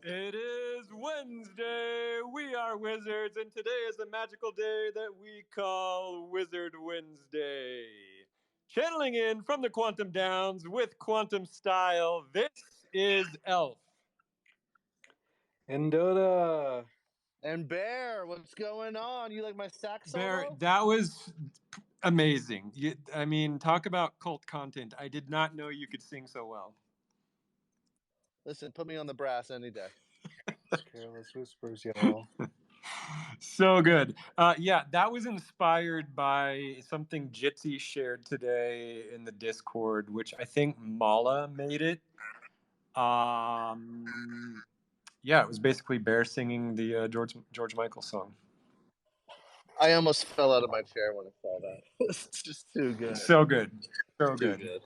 It is Wednesday. We are wizards, and today is a magical day that we call Wizard Wednesday. Channeling in from the Quantum Downs with quantum style, this is Elf. And Dotta. And Bear, what's going on? You like my sax solo? Bear, that was amazing. I mean, talk about cult content. I did not know you could sing so well. Listen, put me on the brass any day. Careless whispers, y'all. So good. Yeah, that was inspired by something Jitsi shared today in the Discord, which I think Mala made it. Yeah, it was basically Bear singing the George Michael song. I almost fell out of my chair when I saw that. It's just too good. So good. So Too good. good.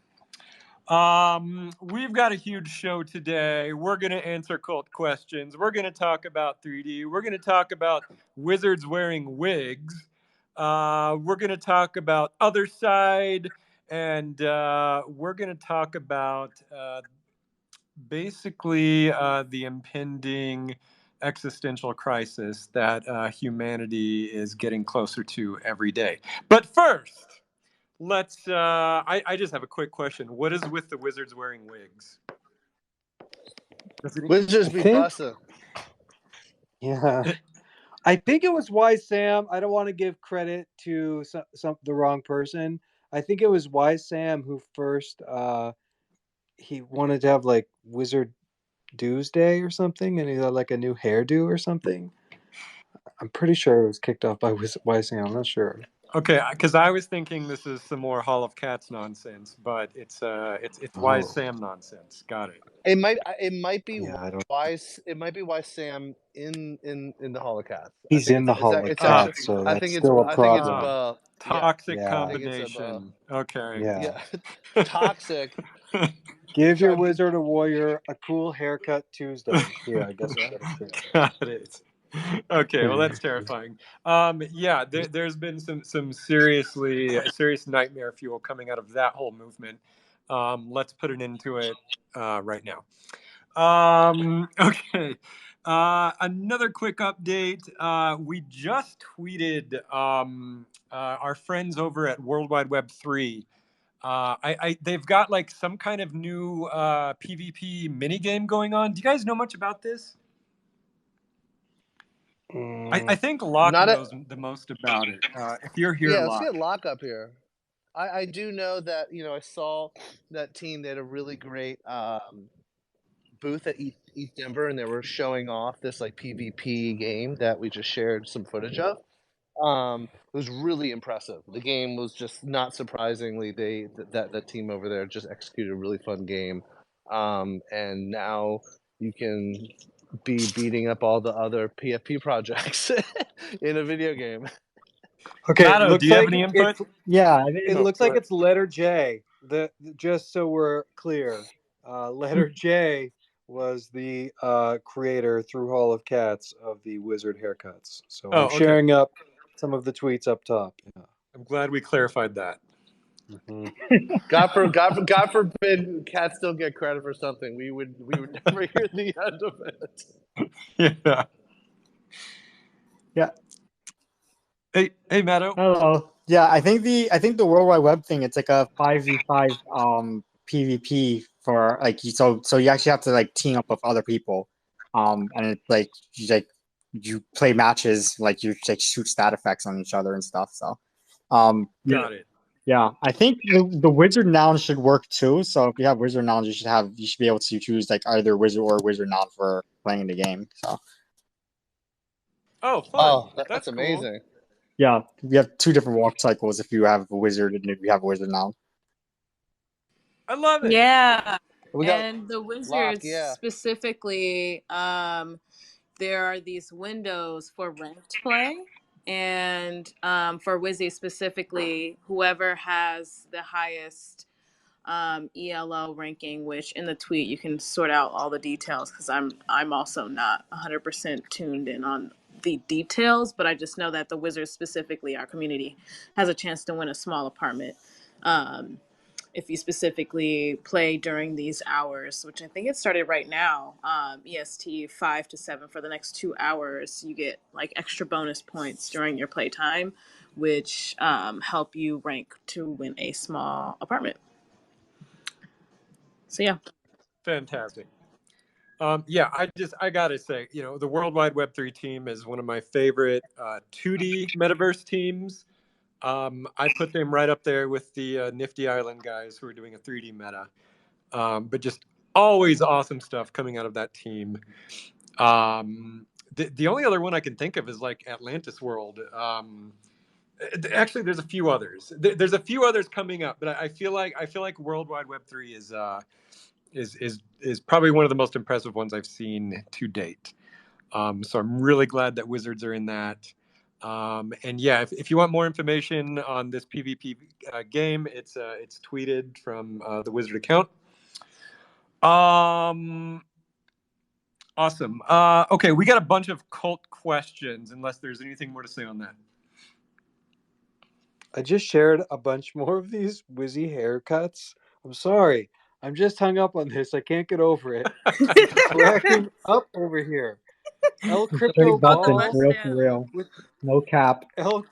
We've got a huge show today. We're going to answer cult questions. We're going to talk about 3D. We're going to talk about wizards wearing wigs. We're going to talk about Otherside. And we're going to talk about basically the impending existential crisis that humanity is getting closer to every day. But first, let's. I just have a quick question. What is with the wizards wearing wigs? Wizards be bussin'. Yeah. I think it was Wise Sam. I don't want to give credit to the wrong person. I think it was Wise Sam who first he wanted to have like Wizard Doomsday or something, and he had like a new hairdo or something. I'm pretty sure it was kicked off by Wise Sam. I'm not sure. Okay, because I was thinking this is some more Hall of Cats nonsense, but it's Wise Sam nonsense. Got it. It might be Yeah, Wise. It might be Wise Sam in the Hall of Cats. He's in the Hall of Cats, so I that's think still it's a problem. above. Toxic Yeah. combination. Okay. Yeah. Toxic. Give your wizard or warrior a cool haircut Tuesday. Yeah, I guess I gotta say. Got it. Okay, well that's terrifying. Yeah, there's been some serious nightmare fuel coming out of that whole movement. Let's put an end to it right now. Okay. Another quick update. We just tweeted our friends over at WWWeb3. They've got like some kind of new PvP minigame going on. Do you guys know much about this? I think Locke knows the most about it. If you're here, yeah, Locke. let's get Locke up here. I do know that I saw that team. They had a really great booth at East Denver, and they were showing off this like PvP game that we just shared some footage of. It was really impressive. The game was just not surprisingly that team over there just executed a really fun game, and now you can be beating up all the other PFP projects in a video game. Okay, Mado, do you have any input? Yeah, it looks like it's letter J. Just so we're clear, letter J was the creator through Hall of Cats of the wizard haircuts. So I'm sharing up some of the tweets up top. Yeah. I'm glad we clarified that. Mm-hmm. God forbid cats don't get credit for something. We would never hear the end of it. Yeah. Yeah. Hey, Mado. Hello. Yeah, I think the World Wide Web thing. It's like a 5v5 PvP for like so you actually have to like team up with other people, and it's like you play matches, like you like shoot stat effects on each other and stuff. So, got it. Yeah, I think the wizard noun should work too. So if you have wizard nouns, you should be able to choose like either wizard or wizard noun for playing the game. So. Oh, fun! Oh, that's cool. amazing. Yeah, we have two different walk cycles if you have a wizard and if you have a wizard noun. I love it. Yeah, and the wizards specifically, there are these windows for ranked play, and for Wizzy specifically, whoever has the highest ELO ranking, which in the tweet you can sort out all the details because I'm also not 100% tuned in on the details, but I just know that the wizards specifically, our community, has a chance to win a small apartment. if you specifically play during these hours, which I think it started right now, EST 5 to 7 for the next 2 hours, you get like extra bonus points during your playtime, which help you rank to win a small apartment. So yeah. Fantastic. Yeah, I gotta say, you know, the Worldwide Web3 team is one of my favorite 2D metaverse teams. I put them right up there with the Nifty Island guys who are doing a 3D meta. But just always awesome stuff coming out of that team. The only other one I can think of is like Atlantis World. Actually, there's a few others. There's a few others coming up, but I feel like Worldwide Web3 is probably one of the most impressive ones I've seen to date. So I'm really glad that Wizards are in that. And yeah, if you want more information on this PvP game, it's tweeted from the Wizard account. Awesome. Okay, we got a bunch of cult questions, unless there's anything more to say on that. I just shared a bunch more of these Wizzy haircuts. I'm sorry. I'm just hung up on this. I can't get over it. Cracking up over here. El Crypto Ball. Real. With no cap. El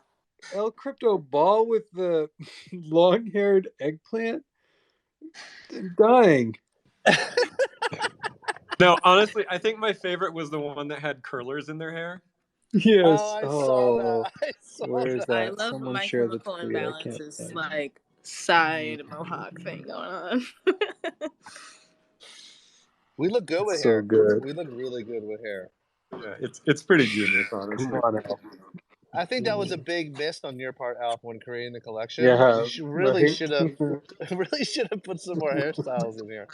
Crypto Ball with the long-haired eggplant. I'm dying. No, honestly, I think my favorite was the one that had curlers in their hair. Yes. Oh, I saw that. Where is that? I love Someone my share the chemical tweet. imbalances, like side mohawk thing going on. We look good with so hair. Good. We look really good with hair. Yeah, it's pretty genius, honestly. I think that was a big miss on your part, Alf, when creating the collection. Yeah, you really should have put some more hairstyles in here.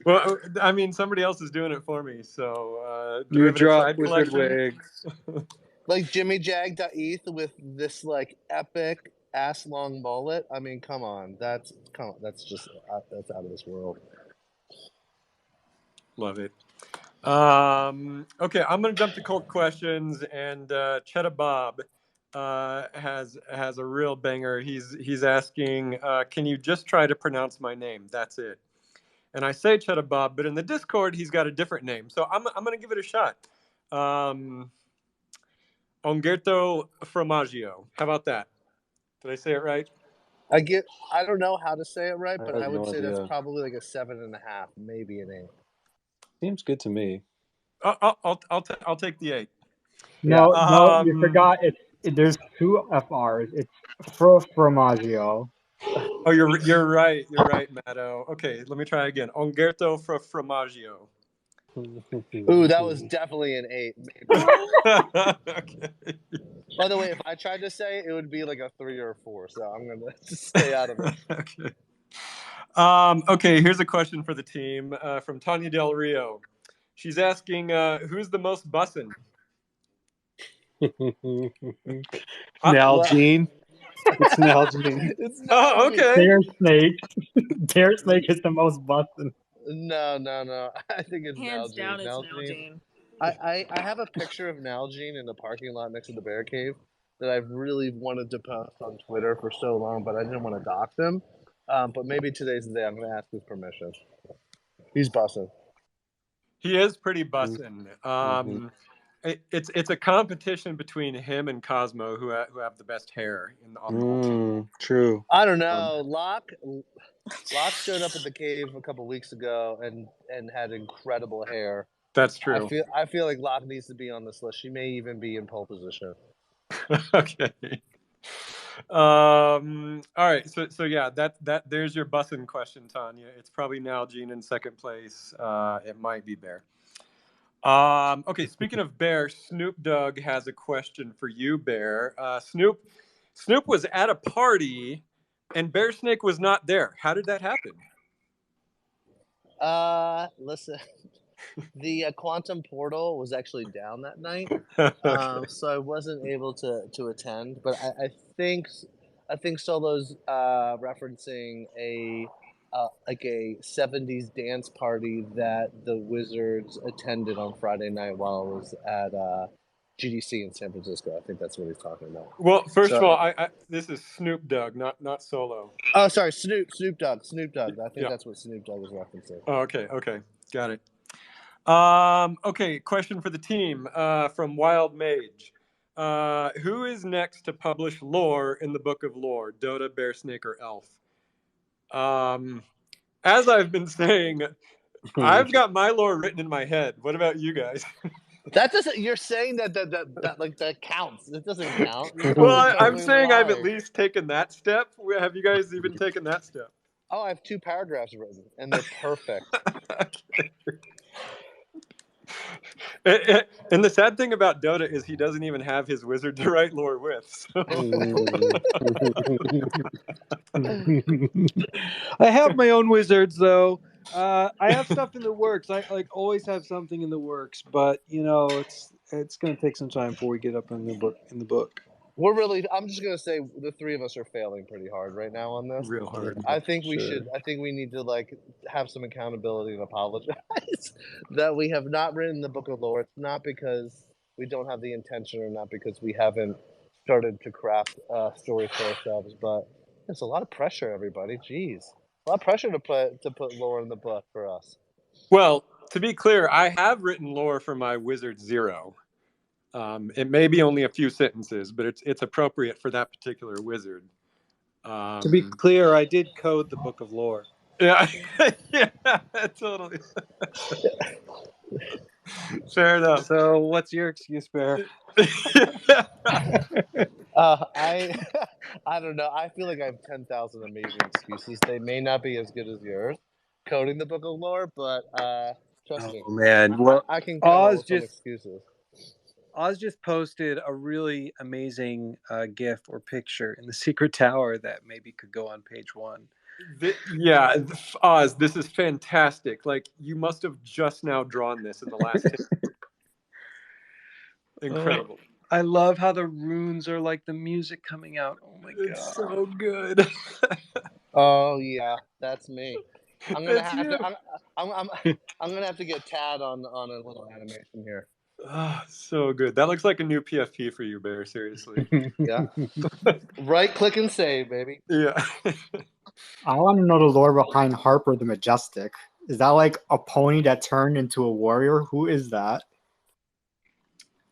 Well, I mean, somebody else is doing it for me, so you drop side Wizard collection. wigs. Like Jimmy Jag.eth with this like epic ass long mullet. I mean, come on, that's just that's out of this world. Love it. Okay, I'm gonna jump to cult questions, and Cheddar Bob has a real banger. He's asking, can you just try to pronounce my name? That's it. And I say Cheddar Bob, but in the Discord he's got a different name, so I'm gonna give it a shot. Ongerto Formaggio. How about that? Did I say it right? I don't know how to say it right, but I would say idea. that's probably like a 7.5, maybe an 8. Seems good to me. I'll take the 8. No, you forgot. There's 2 FRs. It's Formaggio. Oh, you're right. You're right, Mado. Okay, let me try again. Ongerto Formaggio. Ooh, that was definitely an 8. Okay. By the way, if I tried to say it, it would be like a 3 or a 4. So I'm gonna just stay out of it. Okay. Okay. Here's a question for the team from Tanya Del Rio. She's asking, who's the most bussin'? Nalgene. It's Nalgene. Oh, okay. Bear Snake. Bear Snake is the most bussin'. No. I think it's Hands Nalgene. down, it's Nalgene. I have a picture of Nalgene in the parking lot next to the bear cave that I've really wanted to post on Twitter for so long, but I didn't want to dox him. But maybe today's the day I'm going to ask his permission. He's bussin'. He is pretty bussin'. It's a competition between him and Cosmo, who have the best hair on the whole team. True. I don't know. Locke showed up at the cave a couple weeks ago and had incredible hair. That's true. I feel like Locke needs to be on this list. She may even be in pole position. Okay. All right. So yeah, that there's your bussin' question, Tanya. It's probably Nalgene in second place. It might be Bear. Okay, speaking of Bear, Snoop Dogg has a question for you, Bear. Snoop was at a party, and Bear Snake was not there. How did that happen? Listen, the quantum portal was actually down that night, so I wasn't able to attend. But I think Solo's referencing a 70s dance party that the Wizards attended on Friday night while I was GDC in San Francisco. I think that's what he's talking about. Well, first of all, this is Snoop Dogg, not Solo. Oh, sorry, Snoop Dogg. I think that's what Snoop Dogg was referencing. Oh, okay, got it. Okay, question for the team from Wild Mage. Who is next to publish lore in the Book of Lore? Dota, Bear Snake, or Elf? As I've been saying, I've got my lore written in my head. What about you guys? That doesn't. You're saying that like that counts. It doesn't count. Well, I'm saying I've at least taken that step. Have you guys even taken that step? Oh, I have 2 paragraphs written, and they're perfect. And the sad thing about Dota is he doesn't even have his wizard to write lore with. So. I have my own wizards, though. I have stuff in the works. I always have something in the works, but it's going to take some time before we get up in the book. I'm just going to say the 3 of us are failing pretty hard right now on this. Real hard. I think we need to have some accountability and apologize that we have not written the Book of Lore. It's not because we don't have the intention or not because we haven't started to craft stories for ourselves, but it's a lot of pressure, everybody. Jeez. A lot of pressure to put lore in the book for us. Well, to be clear, I have written lore for my Wizard 0. It may be only a few sentences, but it's appropriate for that particular wizard. To be clear, I did code the Book of Lore. Yeah, yeah, totally. Fair enough. So, what's your excuse, Bear? I don't know. I feel like I have 10,000 amazing excuses. They may not be as good as yours, coding the Book of Lore, but trust me. Man, well, I can come up with some excuses. Oz just posted a really amazing GIF or picture in the Secret Tower that maybe could go on page 1. Oz, this is fantastic. Like, you must have just now drawn this in the last 10 years. Incredible. I love how the runes are like the music coming out. Oh my god, it's so good. Oh yeah, that's me. I'm gonna have to get Tad on a little animation here. So good. That looks like a new PFP for you, Bear. Seriously. Yeah. Right click and save, baby. Yeah. I want to know the lore behind Harper the Majestic. Is that like a pony that turned into a warrior? Who is that?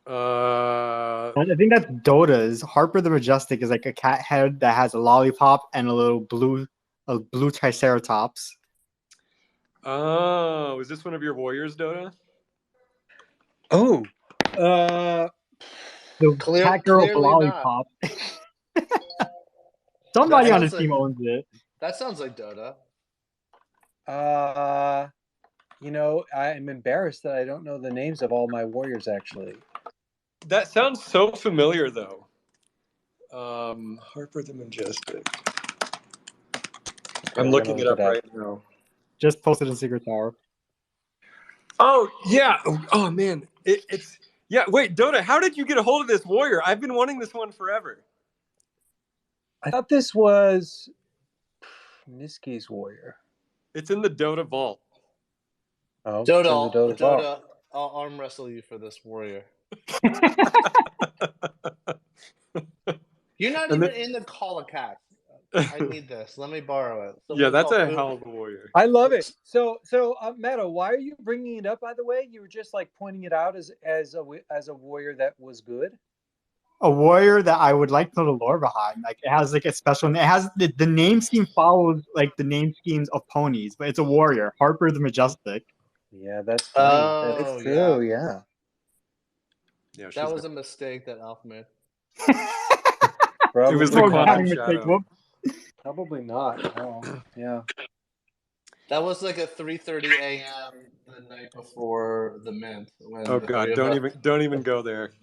I think that's Dota's. Harper the Majestic is like a cat head that has a lollipop and a little blue triceratops. Oh, is this one of your warriors, Dota? Oh, the cat girl with lollipop. Somebody on the team owns it. That sounds like Dota. I'm embarrassed that I don't know the names of all my warriors, actually. That sounds so familiar, though. Harper the Majestic. I'm looking it up right now. Just posted in Secret Tower. Oh, yeah. Oh, man. It's... Yeah, wait, Dota, how did you get a hold of this warrior? I've been wanting this one forever. I thought this was Niski's warrior. It's in the Dota vault. Oh, Dota, I'll arm wrestle you for this warrior. You're not even in the Call of Cats. I need this. Let me borrow it. Yeah, that's a hell of a warrior. I love it. So, Mado, why are you bringing it up? By the way, you were just like pointing it out as a warrior that was good. A warrior that I would like to know the lore behind. Like, it has like a special. It has the name scheme follows like the name schemes of ponies, but it's a warrior, Harper the Majestic. Yeah, that's funny. That is true. Yeah. That was a mistake that Alf made. It was the quantum shadow. Probably not. Oh, yeah. That was like a 3:30 a.m. the night before the mint. Oh god, don't even go there.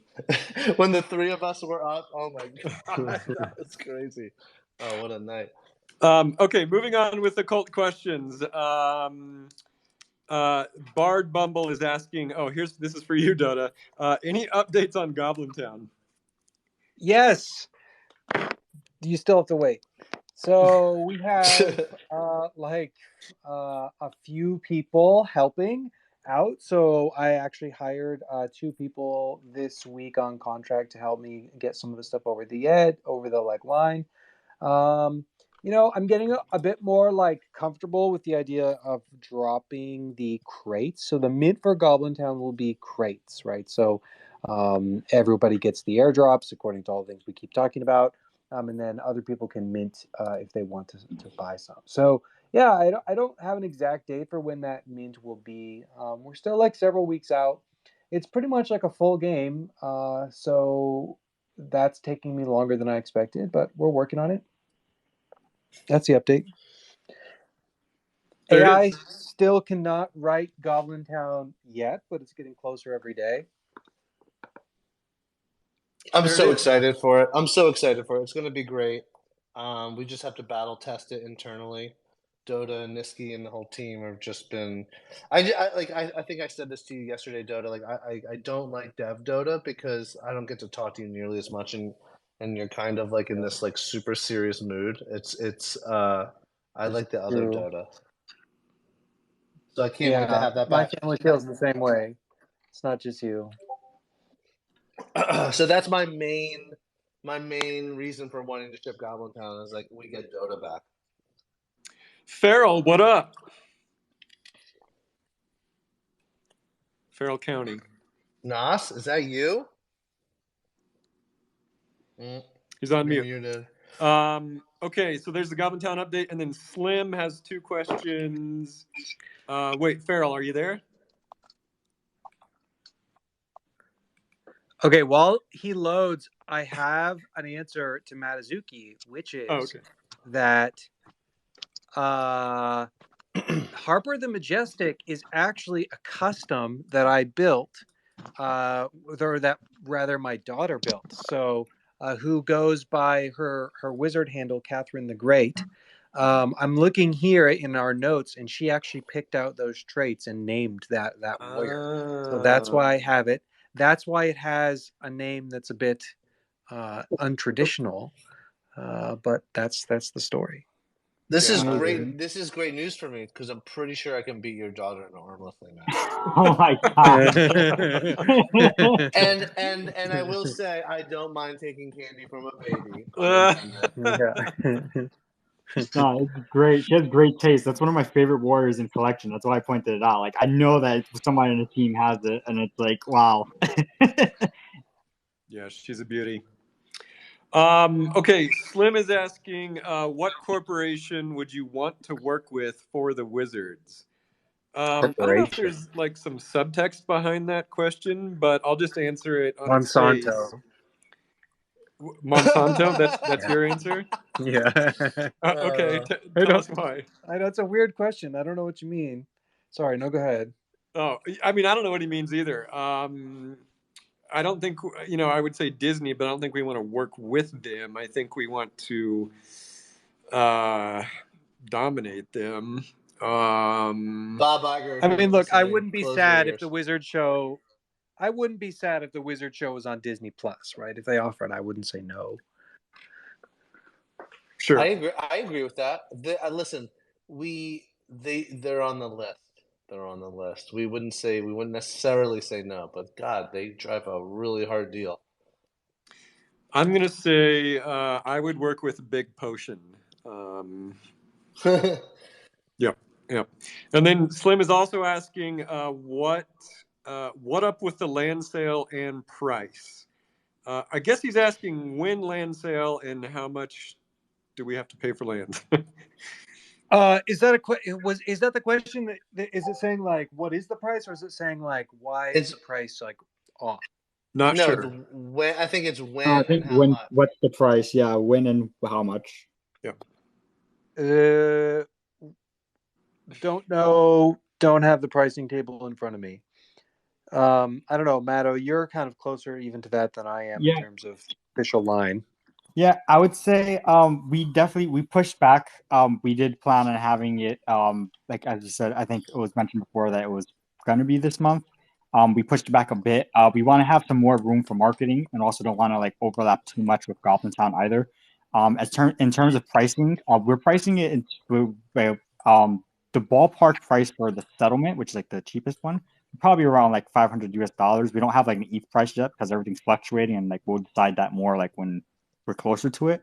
When the 3 of us were up, oh my god, that was crazy. Oh, what a night. Okay, moving on with the cult questions. Bard Bumble is asking, this is for you, Dota. Any updates on Goblin Town? Yes. You still have to wait. So we have a few people helping, out. So I actually hired 2 people this week on contract to help me get some of the stuff over the line. I'm getting a bit more like comfortable with the idea of dropping the crates. So the mint for Goblin Town will be crates, right? So everybody gets the airdrops according to all the things we keep talking about, and then other people can mint if they want to buy some. So yeah, I don't have an exact date for when that mint will be. We're still like several weeks out. It's pretty much like a full game, so that's taking me longer than I expected, but we're working on it. That's the update. AI still cannot write Goblin Town yet, but it's getting closer every day. I'm so excited for it. It's going to be great. We just have to battle test it internally. Dotta and Niski and the whole team have just been. I think I said this to you yesterday, Dotta. Like I don't like Dev Dotta because I don't get to talk to you nearly as much, and you're kind of like in this like super serious mood. I like the other Dotta. So I can't wait to have that back. My family feels the same way. It's not just you. So that's my main reason for wanting to ship Goblin Town is like we get Dotta back. Farrell, what up? Farrell County. Nas, is that you? He's on mute. Okay, so there's the Goblin Town update, and then Slim has 2 questions. Wait, Farrell, are you there? Okay, while he loads, I have an answer to Matazuki, which is that Harper the Majestic is actually a custom that I built, or that rather my daughter built. So, who goes by her wizard handle, Catherine the Great. I'm looking here in our notes, and she actually picked out those traits and named that warrior. So that's why I have it. That's why it has a name that's a bit untraditional, but that's the story. This is great. This is great news for me because I'm pretty sure I can beat your daughter in an arm wrestling match. Oh my god! and I will say I don't mind taking candy from a baby. No, it's great. She has great taste. That's one of my favorite warriors in collection. That's why I pointed it out. Like I know that someone in the team has it, and it's like, wow. Yeah, she's a beauty. Okay, Slim is asking, what corporation would you want to work with for the Wizards? I don't know if there's like some subtext behind that question, but I'll just answer it on Monsanto. Monsanto? That's your answer? Yeah. Okay, tell us why. I know it's a weird question. I don't know what you mean. Sorry, no, go ahead. Oh, I mean, I don't know what he means either. I don't think, I would say Disney, but I don't think we want to work with them. I think we want to dominate them. Bob Iger. I mean, look, I wouldn't be sad if the Wizard Show. I wouldn't be sad if the Wizard Show was on Disney Plus, right? If they offer it, I wouldn't say no. Sure, I agree with that. Listen, they're on the list. They're on the list. We wouldn't necessarily say no, but God, they drive a really hard deal. I'm gonna say I would work with Big Potion. Yeah. And then Slim is also asking, what up with the land sale and price? I guess he's asking when land sale and how much do we have to pay for land? Is that the question? Is it saying like what is the price, or is it saying like why is the price like off? Not sure. When I think it's when. I think when. Much. What's the price? Yeah, when and how much? Yeah. Don't know. Don't have the pricing table in front of me. I don't know, Mado. You're kind of closer even to that than I am in terms of official line. Yeah, I would say we pushed back. We did plan on having it like as you said, I think it was mentioned before that it was going to be this month. We pushed it back a bit. We want to have some more room for marketing and also don't want to like overlap too much with Goblin Town either. In terms of pricing, we're pricing it the ballpark price for the settlement, which is like the cheapest one, probably around like $500 US. We don't have like an ETH price yet because everything's fluctuating, and like we'll decide that more like when we're closer to it.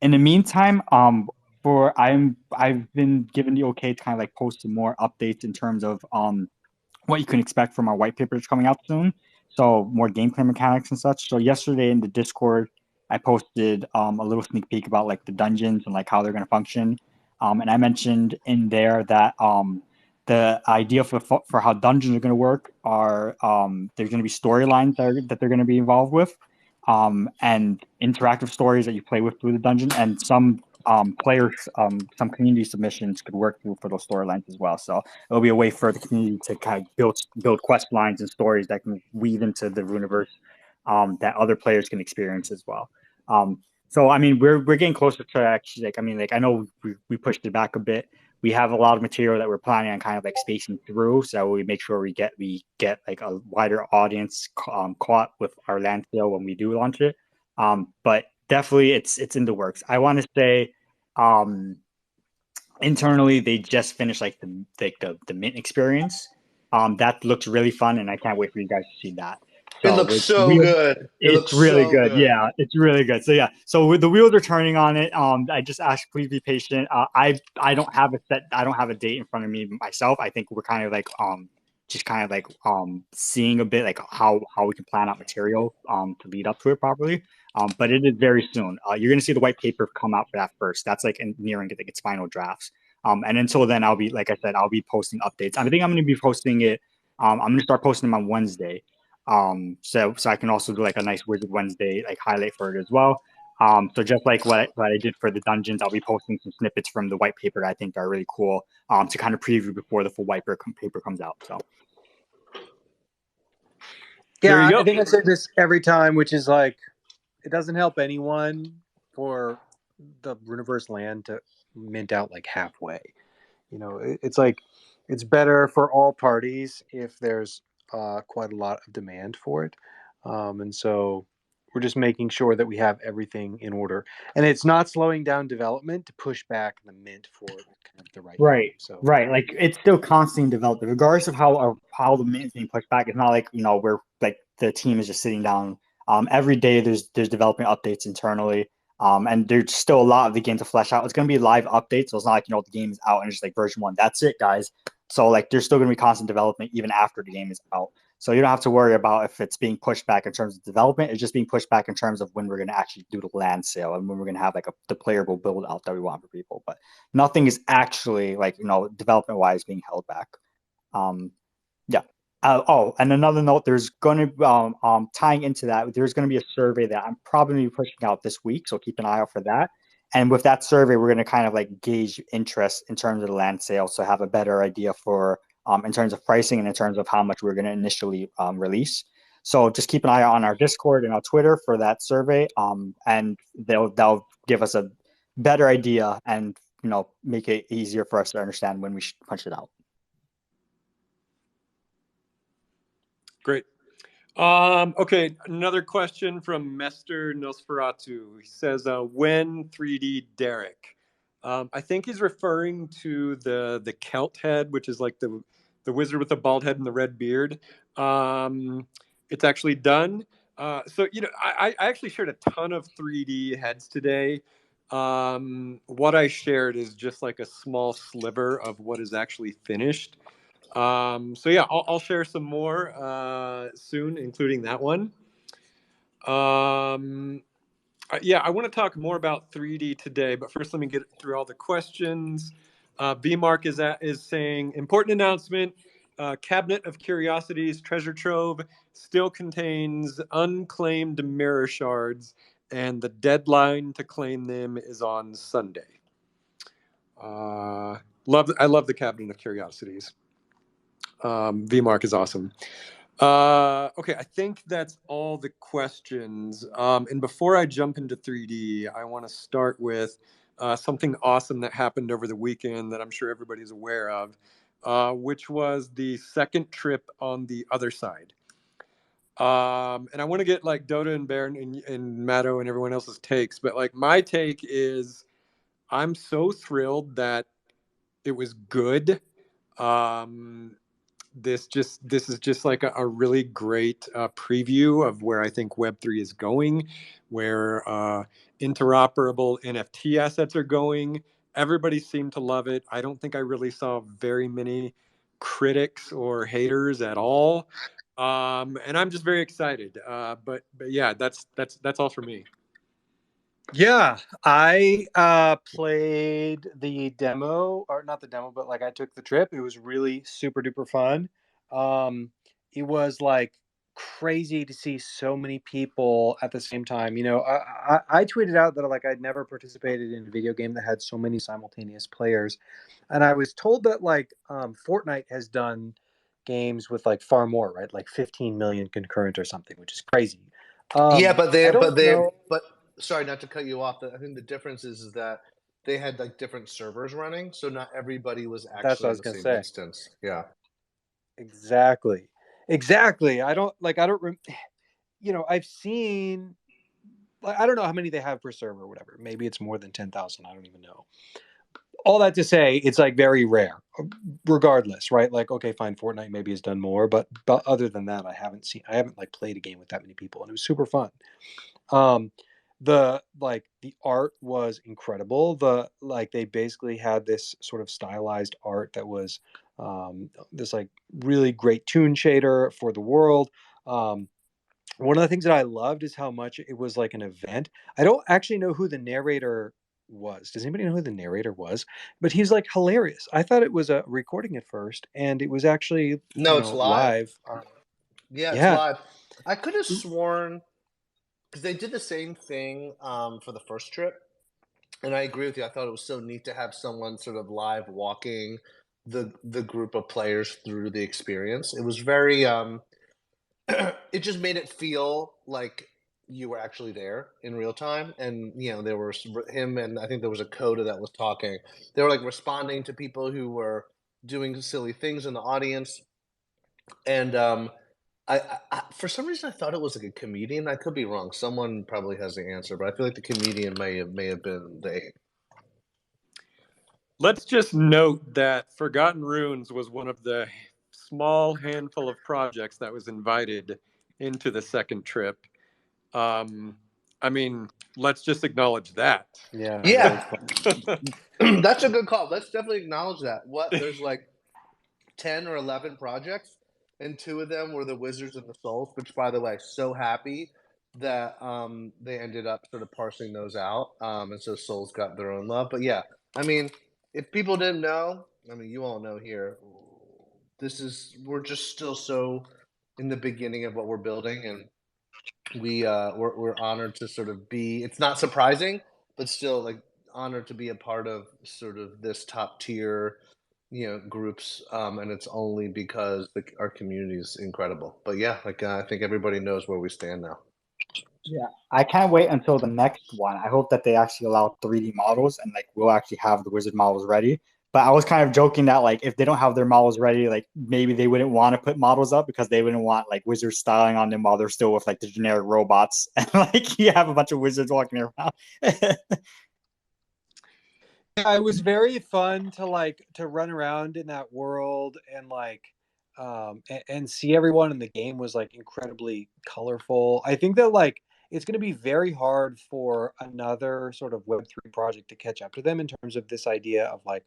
In the meantime, I've been given the okay to kind of like post some more updates in terms of what you can expect from our white paper that's coming out soon. So more gameplay mechanics and such. So yesterday in the Discord, I posted a little sneak peek about like the dungeons and like how they're going to function. And I mentioned in there that the idea for how dungeons are going to work are there's going to be storylines that they're going to be involved with, and interactive stories that you play with through the dungeon, and some players, some community submissions could work through for those storylines as well. So it'll be a way for the community to kind of build quest lines and stories that can weave into the Runiverse, that other players can experience as well. So I mean, we're getting closer to actually, like, I mean, like, I know we pushed it back a bit. We have a lot of material that we're planning on kind of like spacing through, so we make sure we get like a wider audience caught with our land sale when we do launch it. But definitely it's in the works. I want to say internally they just finished like the mint experience. That looks really fun, and I can't wait for you guys to see that. So it looks so good. It's really good. Yeah, it's really good. So yeah, so with the wheels are turning on it. I just ask, please be patient. I don't have a date in front of me myself. I think we're kind of like just kind of like seeing a bit like how we can plan out material to lead up to it properly. But it is very soon. You're going to see the white paper come out for that first. That's like nearing like its final drafts. And until then, I'll be, like I said, I'll be posting updates. I think I'm going to be posting it. I'm going to start posting them on Wednesday. So I can also do like a nice Wizard Wednesday like highlight for it as well. So just like what I did for the dungeons, I'll be posting some snippets from the white paper that I think are really cool to kind of preview before the full white paper comes out. So. Yeah, I think I say this every time, which is like, it doesn't help anyone for the Runiverse land to mint out like halfway. You know, it's like, it's better for all parties if there's quite a lot of demand for it. And so we're just making sure that we have everything in order. And it's not slowing down development to push back the mint for kind of the right Right. time. So right, like it's still constantly developing, regardless of how the mint is being pushed back. It's not like, you know, we're like the team is just sitting down. Every day there's development updates internally. And there's still a lot of the game to flesh out. It's going to be live updates, so it's not like, you know, the game is out and it's just like version 1. That's it, guys. So like there's still going to be constant development even after the game is out. So you don't have to worry about if it's being pushed back in terms of development. It's just being pushed back in terms of when we're going to actually do the land sale and when we're going to have like the playable build out that we want for people. But nothing is actually like, you know, development wise being held back. Yeah. And another note, there's going to tying into that, there's going to be a survey that I'm probably going to be pushing out this week, so keep an eye out for that. And with that survey, we're going to kind of like gauge interest in terms of the land sale, so have a better idea for in terms of pricing and in terms of how much we're going to initially release. So just keep an eye on our Discord and our Twitter for that survey, and they'll give us a better idea and, you know, make it easier for us to understand when we should punch it out. Great. Okay, another question from Mester Nosferatu. He says, when 3D Derek? I think he's referring to the Celt head, which is like the wizard with the bald head and the red beard. It's actually done. So, you know, I actually shared a ton of 3D heads today. What I shared is just like a small sliver of what is actually finished. So yeah, I'll share some more soon, including that one. Yeah, I want to talk more about 3D today, but first let me get through all the questions. VMark is saying, important announcement, Cabinet of Curiosities treasure trove still contains unclaimed mirror shards, and the deadline to claim them is on Sunday. I love the Cabinet of Curiosities. VMark is awesome. Okay, I think that's all the questions. And before I jump into 3D, I want to start with something awesome that happened over the weekend that I'm sure everybody's aware of, which was the second trip on the Otherside. And I want to get like Dotta and Baron and Mado and everyone else's takes, but like my take is I'm so thrilled that was good. This is just like a really great preview of where I think Web3 is going, where interoperable NFT assets are going. Everybody seemed to love it. I don't think I really saw very many critics or haters at all. And I'm just very excited. But yeah, that's all for me. Yeah, I played the demo, or not the demo, but like I took the trip. It was really super duper fun. It was like crazy to see so many people at the same time. You know, I tweeted out that like I'd never participated in a video game that had so many simultaneous players, and I was told that like Fortnite has done games with like far more, right? Like 15 million concurrent or something, which is crazy. Yeah, I don't know. but sorry, not to cut you off. I think the difference is that they had like different servers running, so not everybody was That's what I actually in was the gonna same say. instance. Yeah. Exactly. I don't like, you know, I've seen, like, I don't know how many they have per server or whatever. Maybe it's more than 10,000. I don't even know. All that to say, it's like very rare, regardless, right? Like, okay, fine, Fortnite maybe has done more, but other than that, I haven't like played a game with that many people, and it was super fun. Um, the art was incredible. They basically had this sort of stylized art that was this like really great toon shader for the world. One of the things that I loved is how much it was like an event. I don't actually know who the narrator was. Does anybody know who the narrator was? But he's like hilarious. I thought it was a recording at first, and it was actually, No, it's live. live. Yeah, it's Yeah. live. I could have sworn because they did the same thing for the first trip, and I agree with you. I thought it was so neat to have someone sort of live walking the group of players through the experience. It was very it just made it feel like you were actually there in real time. And you know, there was him, and I think there was a coda that was talking. They were like responding to people who were doing silly things in the audience. And for some reason I thought it was like a comedian. I could be wrong. Someone probably has the answer, but I feel like the comedian may have been the. Let's just note that Forgotten Runes was one of the small handful of projects that was invited into the second trip. I mean, let's just acknowledge that. Yeah. That's a good call. Let's definitely acknowledge that. There's like 10 or 11 projects, and 2 of them were the Wizards and the Souls, which, by the way, so happy that they ended up sort of parsing those out, and so Souls got their own love. But yeah, I mean, if people didn't know, I mean, you all know here, we're just still so in the beginning of what we're building, and we're honored to sort of be. It's not surprising, but still like honored to be a part of sort of this top tier, groups, and it's only because our community is incredible. But yeah, like I think everybody knows where we stand now. Yeah, I can't wait until the next one. I hope that they actually allow 3D models and like we'll actually have the wizard models ready. But I was kind of joking that like if they don't have their models ready, like maybe they wouldn't want to put models up because they wouldn't want like wizard styling on them while they're still with like the generic robots and like you have a bunch of wizards walking around. Yeah, it was very fun to run around in that world and and see everyone in the game was like incredibly colorful. I think that like it's going to be very hard for another sort of Web3 project to catch up to them in terms of this idea of like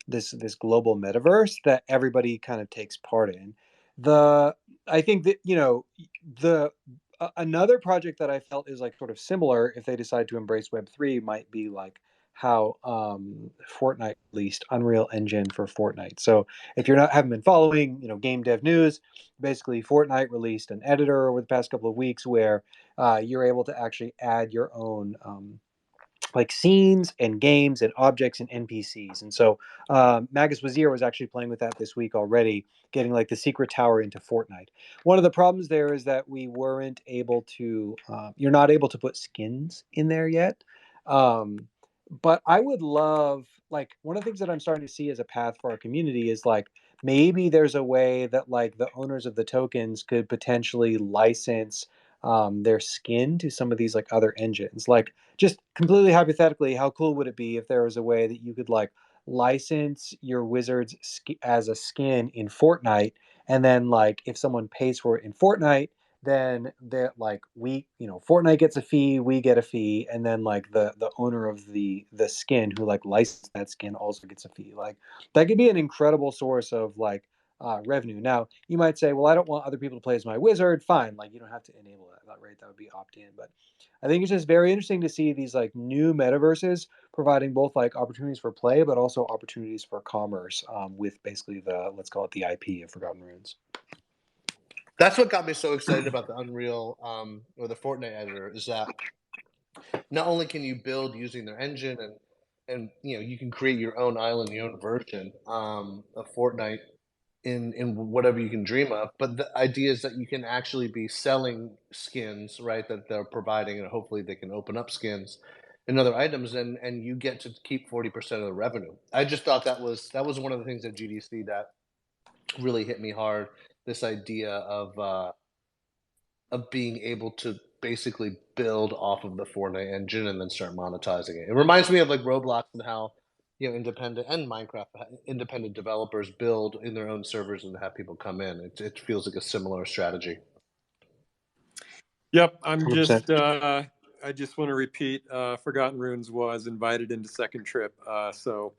this global metaverse that everybody kind of takes part in. The I think that the another project that I felt is like sort of similar if they decide to embrace Web3 might be like how Fortnite released Unreal Engine for Fortnite. So if you're not haven't been following, game dev news, basically Fortnite released an editor over the past couple of weeks where you're able to actually add your own like scenes and games and objects and NPCs. And so Magus Wazir was actually playing with that this week already, getting like the secret tower into Fortnite. One of the problems there is that we weren't able to, you're not able to put skins in there yet. But I would love, like, one of the things that I'm starting to see as a path for our community is like, maybe there's a way that like the owners of the tokens could potentially license their skin to some of these like other engines. Like, just completely hypothetically, how cool would it be if there was a way that you could like license your wizards as a skin in Fortnite, and then like if someone pays for it in Fortnite, then they're like Fortnite gets a fee, we get a fee, and then like the owner of the skin who like licensed that skin also gets a fee. Like that could be an incredible source of like revenue. Now you might say, well, I don't want other people to play as my wizard. Fine, like you don't have to enable that, right? That would be opt in. But I think it's just very interesting to see these like new metaverses providing both like opportunities for play, but also opportunities for commerce with basically let's call it the IP of Forgotten Runes. That's what got me so excited about the Unreal or the Fortnite editor, is that not only can you build using their engine and you can create your own island, your own version of Fortnite in whatever you can dream of, but the idea is that you can actually be selling skins, right, that they're providing, and hopefully they can open up skins and other items, and you get to keep 40% of the revenue. I just thought that was one of the things at GDC that really hit me hard, this idea of being able to basically build off of the Fortnite engine and then start monetizing it. It reminds me of like Roblox and how independent and Minecraft independent developers build in their own servers and have people come in. It feels like a similar strategy. Yep, I just want to repeat, Forgotten Runes was invited into Second Trip, so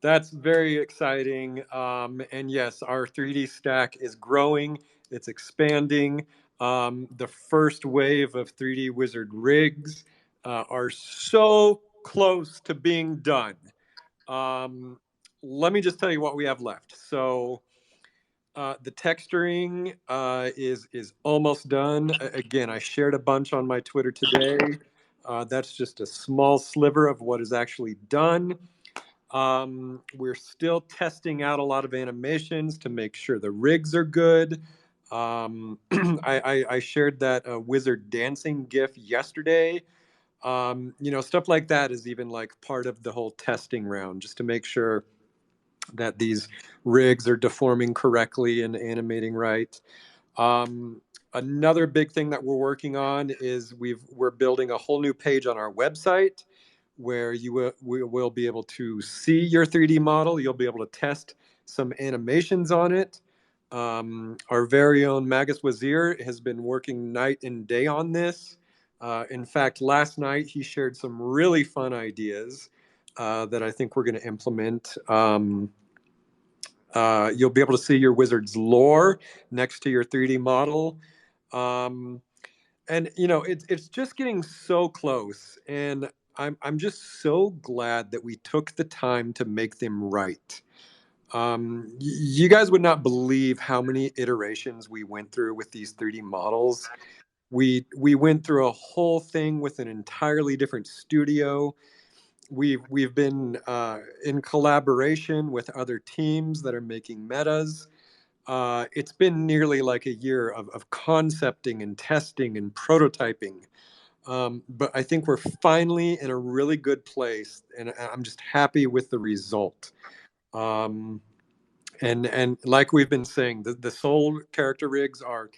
that's very exciting. And yes, our 3D stack is growing, it's expanding. The first wave of 3D Wizard rigs are so close to being done. Let me just tell you what we have left. So the texturing is almost done. Again, I shared a bunch on my Twitter today. That's just a small sliver of what is actually done. We're still testing out a lot of animations to make sure the rigs are good. I shared that wizard dancing GIF yesterday. Stuff like that is even like part of the whole testing round, just to make sure that these rigs are deforming correctly and animating right. Another big thing that we're working on is we're building a whole new page on our website where we will be able to see your 3D model. You'll be able to test some animations on it. Our very own Magus Wazir has been working night and day on this. In fact, last night he shared some really fun ideas that I think we're going to implement. You'll be able to see your wizard's lore next to your 3D model. And it's just getting so close, and I'm just so glad that we took the time to make them right. You guys would not believe how many iterations we went through with these 3D models. We went through a whole thing with an entirely different studio. We've been in collaboration with other teams that are making metas. It's been nearly like a year of concepting and testing and prototyping. But I think we're finally in a really good place, and I'm just happy with the result. And like we've been saying, the soul character rigs are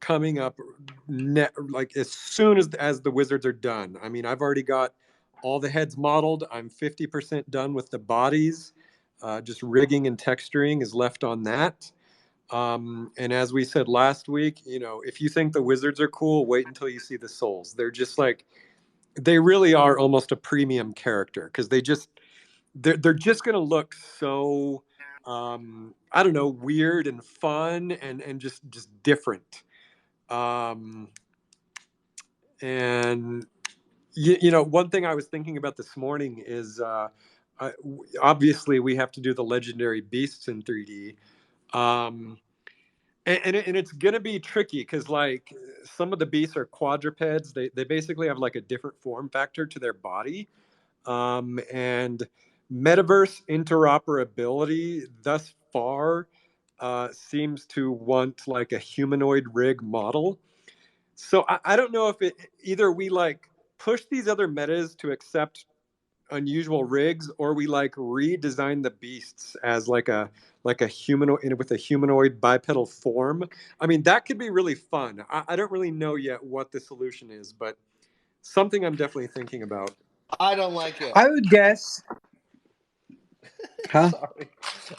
coming up like as soon as the wizards are done. I mean, I've already got all the heads modeled. I'm 50% done with the bodies. Just rigging and texturing is left on that. And as we said last week, if you think the wizards are cool, wait until you see the souls. They're just like, they really are almost a premium character because they're just going to look so I don't know, weird and fun and just different. And one thing I was thinking about this morning is obviously we have to do the legendary beasts in 3D. And it's going to be tricky because like some of the beasts are quadrupeds. They basically have like a different form factor to their body. And metaverse interoperability thus far seems to want like a humanoid rig model. So I don't know if either we like push these other metas to accept unusual rigs, or we like redesign the beasts as like a humanoid with a humanoid bipedal form. I mean, that could be really fun. I don't really know yet what the solution is, but something I'm definitely thinking about. I don't like it. I would guess Huh? Sorry.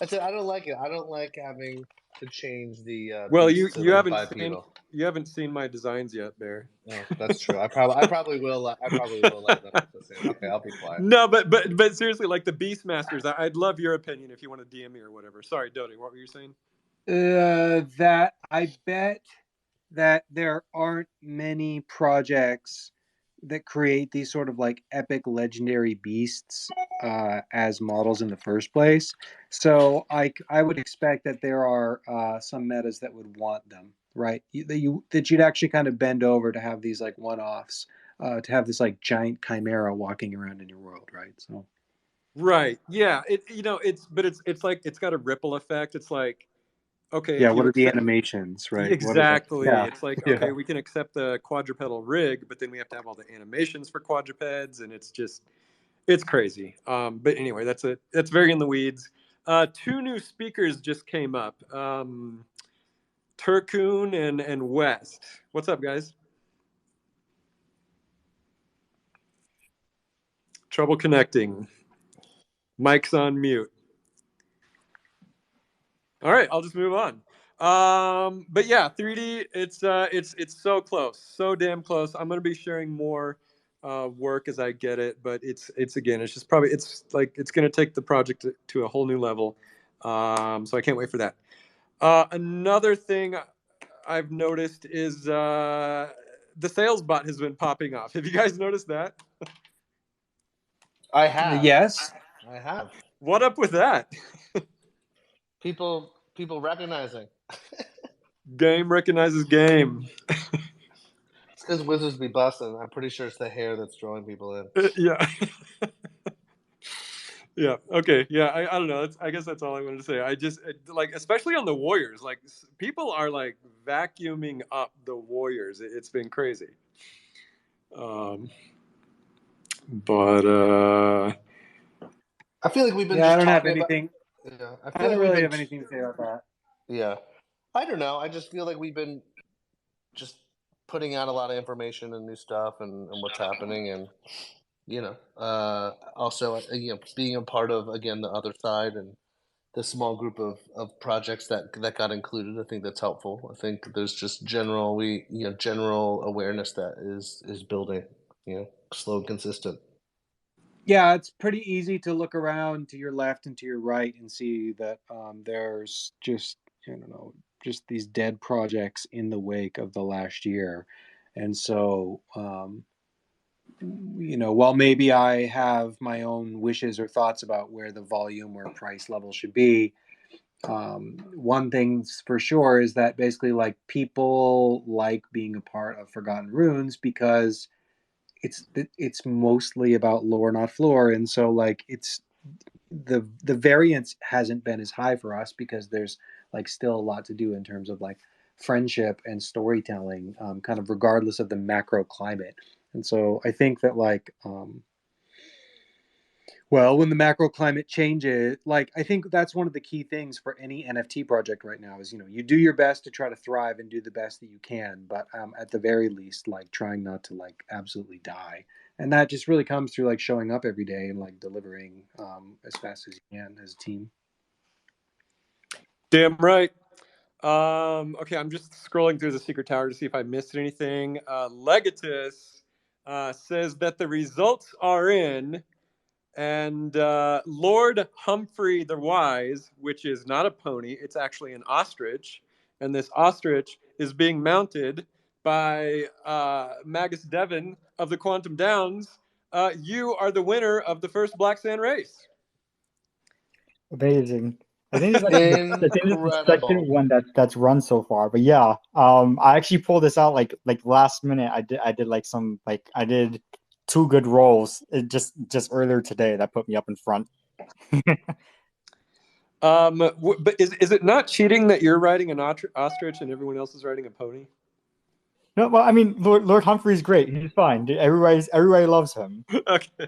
I said I don't like it. I don't like having to change the Well, beast to you like haven't seen my designs yet, Bear. Oh, that's true. I probably will. I probably will let them also say, okay, I'll be quiet. No, but seriously, like the Beastmasters, I'd love your opinion if you want to DM me or whatever. Sorry, Doty, what were you saying? That I bet that there aren't many projects that create these sort of like epic legendary beasts as models in the first place. So I would expect that there are some metas that would want them, right? That you'd actually kind of bend over to have these like one-offs, to have this like giant chimera walking around in your world, right? So. Right. Yeah. It's like it's got a ripple effect. It's like, okay, Yeah, if you what are the accept animations, right? What are the exactly, yeah. it's like, Yeah. okay, we can accept the quadrupedal rig, but then we have to have all the animations for quadrupeds, and it's crazy. But anyway, that's very in the weeds. Two new speakers just came up. Turcoon and West. What's up, guys? Trouble connecting. Mic's on mute. All right, I'll just move on. But yeah, 3D, it's so close, so damn close. I'm gonna be sharing more work as I get it, but it's again, it's just probably it's like it's gonna take the project to a whole new level. So I can't wait for that. Another thing I've noticed is the sales bot has been popping off. Have you guys noticed that? I have. Yes. I have. What up with that? People recognizing. Game recognizes game. It's because wizards be busting. I'm pretty sure it's the hair that's drawing people in. Yeah. Yeah. Okay. Yeah. I don't know. I guess that's all I wanted to say. I just like, especially on the Warriors, like people are like vacuuming up the Warriors. It's been crazy. But I feel like we've been. Yeah, Just I don't have talking anything. About, yeah, I I feel don't like really have anything to say about that. Yeah, I don't know. I just feel like we've been just putting out a lot of information and new stuff and what's happening, and also being a part of again the other side and the small group of projects that got included. I think that's helpful. I think there's just general general awareness that is building, slow and consistent. Yeah, it's pretty easy to look around to your left and to your right and see that there's just, I don't know, just these dead projects in the wake of the last year. And so, while maybe I have my own wishes or thoughts about where the volume or price level should be, one thing's for sure is that basically like people like being a part of Forgotten Runes because it's mostly about lore, not floor, and so like it's the variance hasn't been as high for us because there's like still a lot to do in terms of like friendship and storytelling, kind of regardless of the macro climate. And so I think that like well, when the macro climate changes, like I think that's one of the key things for any NFT project right now is, you do your best to try to thrive and do the best that you can, but at the very least, like trying not to like absolutely die. And that just really comes through like showing up every day and like delivering as fast as you can as a team. damn right. Okay, I'm just scrolling through the Secret Tower to see if I missed anything. Legatus says that the results are in. And Lord Humphrey the Wise, which is not a pony, it's actually an ostrich. And this ostrich is being mounted by Magus Devon of the Quantum Downs. You are the winner of the first BlackSand race. Amazing. I think it's like the second one that's run so far. But yeah, I actually pulled this out like last minute. I did like some like I did 2 good rolls just earlier today that put me up in front. But is it not cheating that you're riding an ostrich and everyone else is riding a pony? No, well, I mean, Lord Humphrey's great. He's fine. Everybody loves him. Okay.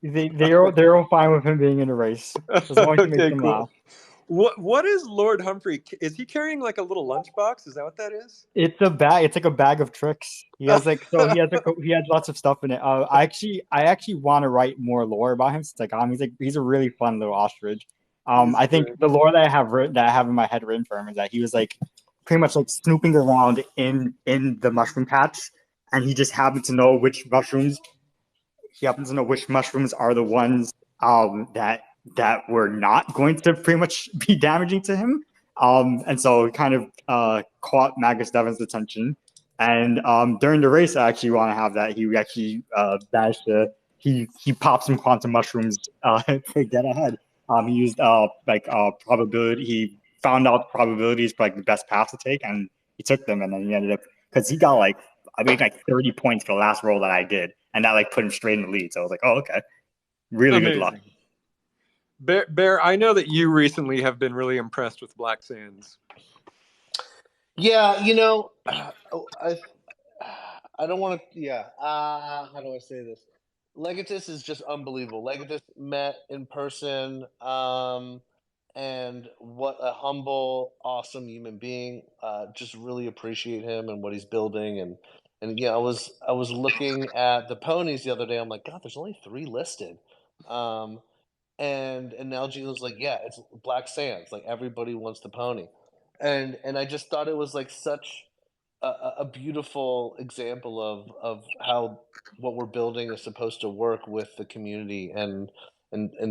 They're all fine with him being in a race as long as he makes them laugh. What is Lord Humphrey? Is he carrying like a little lunchbox? Is that what that is? It's a bag. It's like a bag of tricks. He has like he has lots of stuff in it. I actually want to write more lore about him since I got him. He's a really fun little ostrich. I think the lore that I have in my head written for him is that he was like pretty much like snooping around in the mushroom patch, and he just happened to know which mushrooms are the ones that were not going to pretty much be damaging to him. And so it kind of caught Magus Devon's attention. And during the race, I actually want to have that. He actually managed to he popped some quantum mushrooms to get ahead. He used probability. He found out probabilities for like the best path to take, and he took them. And then he ended up because he got like 30 points for the last roll that I did, and that like put him straight in the lead. So I was like, oh, okay, really Amazing. Good luck. Bear, I know that you recently have been really impressed with BlackSand. Yeah, you know, I don't want to. Yeah, how do I say this? Legatus is just unbelievable. Legatus met in person, and what a humble, awesome human being. Just really appreciate him and what he's building, and yeah, I was looking at the ponies the other day. I'm like, God, there's only 3 listed. And now Gino's like, yeah, it's BlackSand. Like everybody wants the pony, and I just thought it was like such a beautiful example of how what we're building is supposed to work with the community, and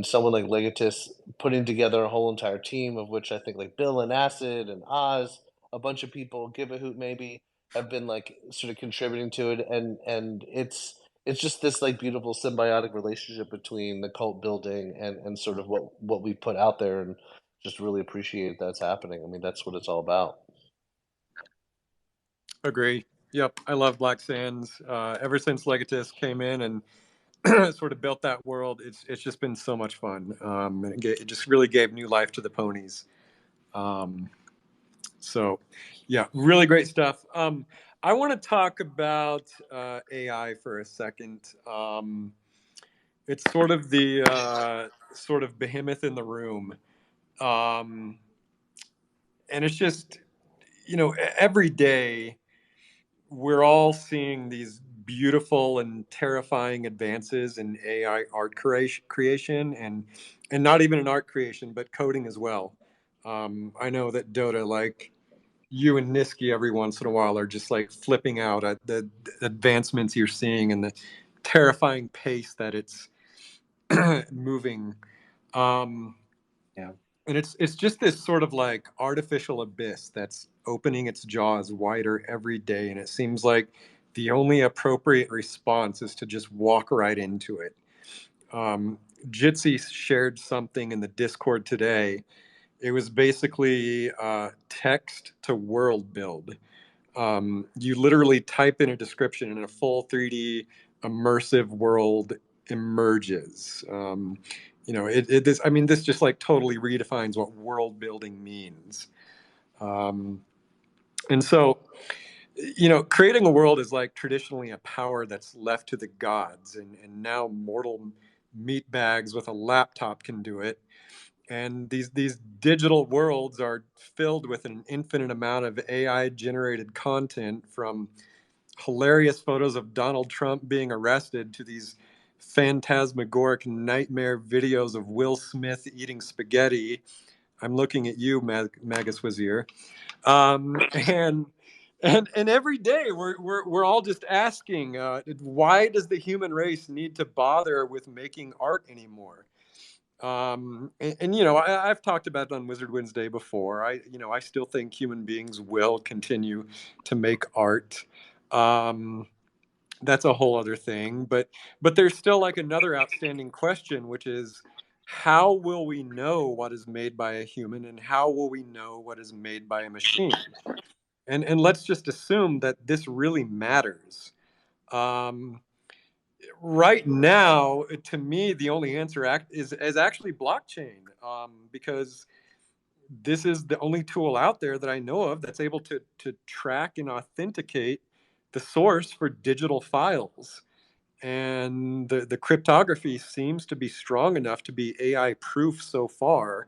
someone like Legatus putting together a whole entire team, of which I think like Bill and Acid and Oz, a bunch of people, Give a Hoot maybe, have been like sort of contributing to it, and it's just this like beautiful symbiotic relationship between the cult building and sort of what we put out there, and just really appreciate that's happening. I mean, that's what it's all about. Agree. Yep, I love BlackSand. Ever since Legatus came in and sort of built that world, it's just been so much fun. And it just really gave new life to the ponies. So, yeah, really great stuff. I want to talk about AI for a second. It's sort of the sort of behemoth in the room, and it's just every day we're all seeing these beautiful and terrifying advances in AI art creation and not even in art creation, but coding as well. I know that Dotta, like you and Niski, every once in a while are just like flipping out at the advancements you're seeing and the terrifying pace that it's moving. Yeah. And it's just this sort of like artificial abyss that's opening its jaws wider every day, and it seems like the only appropriate response is to just walk right into it. Jitsi shared something in the Discord today. It was basically text to world build. You literally type in a description, and a full 3D immersive world emerges. This just like totally redefines what world building means. And so, creating a world is like traditionally a power that's left to the gods, and now mortal meatbags with a laptop can do it. And these digital worlds are filled with an infinite amount of AI generated content, from hilarious photos of Donald Trump being arrested to these phantasmagoric nightmare videos of Will Smith eating spaghetti. I'm looking at you, Magus Wazir. And every day we're all just asking, why does the human race need to bother with making art anymore? I've talked about it on Wizard Wednesday before. I still think human beings will continue to make art. That's a whole other thing, but there's still like another outstanding question, which is, how will we know what is made by a human, and how will we know what is made by a machine? And let's just assume that this really matters. Right now, to me, the only answer is actually blockchain, because this is the only tool out there that I know of that's able to track and authenticate the source for digital files. And the cryptography seems to be strong enough to be AI proof so far.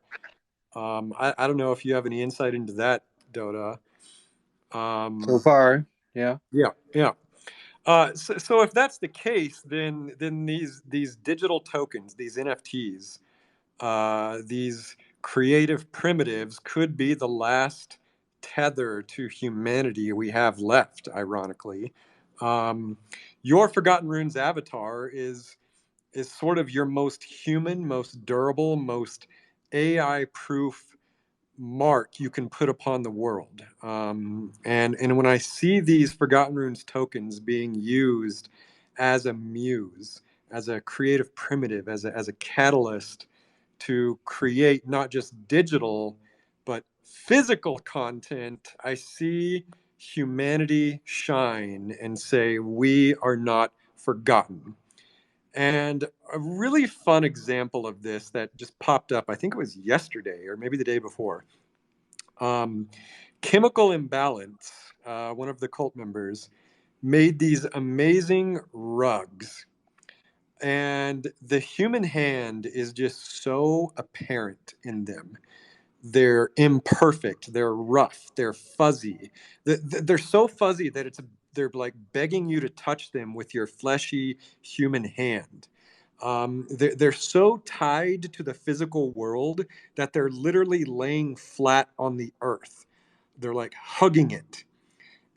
I don't know if you have any insight into that, Dotta. So far, yeah. Yeah. So if that's the case, then these digital tokens, these NFTs, these creative primitives could be the last tether to humanity we have left, ironically. Your Forgotten Runes avatar is sort of your most human, most durable, most AI proof mark you can put upon the world. And when I see these Forgotten Runes tokens being used as a muse, as a creative primitive, as a catalyst to create not just digital, but physical content, I see humanity shine and say, we are not forgotten. And a really fun example of this that just popped up, I think it was yesterday or maybe the day before. Chemical Imbalance, one of the cult members, made these amazing rugs. And the human hand is just so apparent in them. They're imperfect, they're rough, they're fuzzy. They're so fuzzy that they're like begging you to touch them with your fleshy human hand. They're so tied to the physical world that they're literally laying flat on the earth. They're like hugging it.